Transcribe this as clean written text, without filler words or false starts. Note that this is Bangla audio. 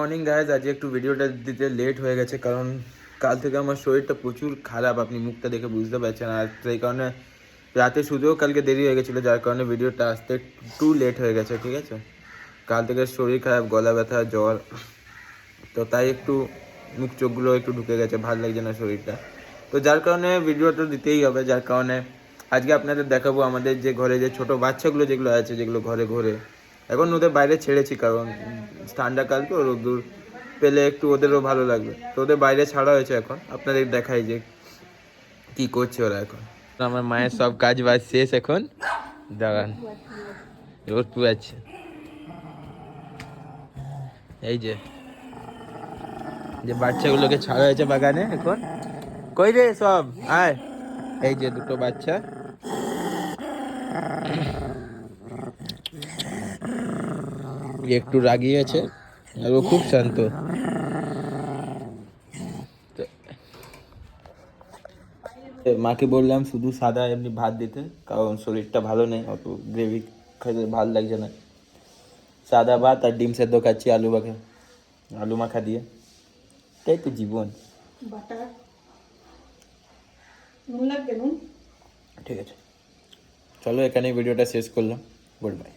মর্নিং গাইজ, আজকে একটু ভিডিওটা দিতে লেট হয়ে গেছে কারণ কাল থেকে আমার শরীরটা প্রচুর খারাপ, আপনি মুখটা দেখে বুঝতে পারছেন। আর সেই কারণে রাতে শুধুও কালকে দেরি হয়ে গেছিলো, যার কারণে ভিডিওটা আসতে একটু লেট হয়ে গেছে। ঠিক আছে, কাল থেকে শরীর খারাপ, গলা ব্যথা, জ্বর, তো তাই একটু মুখ চোখগুলো একটু ঢুকে গেছে, ভালো লাগছে না শরীরটা। তো যার কারণে ভিডিওটা দিতেই হবে। যার কারণে আজকে আপনাদের দেখাবো আমাদের যে ঘরে যে ছোটো বাচ্চাগুলো যেগুলো আছে, যেগুলো ঘরে ঘরে এখন ওদের বাইরে ছেড়েছি কারণ ঠান্ডাকাল তো, রোদ্দুর পেলে একটু ওদেরও ভালো লাগবে, তো ওদের বাইরে ছাড়া হয়েছে। এখন আপনাদের দেখাই যে কি করছে ওরা এখন। আমার মায়ের সব কাজ বাজ শেষ, এখন দাঁড়ান রোদ পুয়াচ্ছে। এই যে যে বাচ্চাগুলোকে ছাড়া হয়েছে বাগানে, এখন কই রে সব আয়। এই যে দুটো বাচ্চা, একটু রাগি আছে আর ও খুব শান্ত। মাকে বললাম শুধু সাদা এমনি ভাত দিতে, কারণ শরীরটা ভালো নেই, অত গ্রেভি খেতে ভালো লাগছে না। সাদা ভাত আর ডিম সেদ্ধ খাচ্ছি, আলু মাখা দিয়ে। এটাই তো জীবন। ঠিক আছে, চলো এখানেই ভিডিওটা শেষ করলাম। Good bye.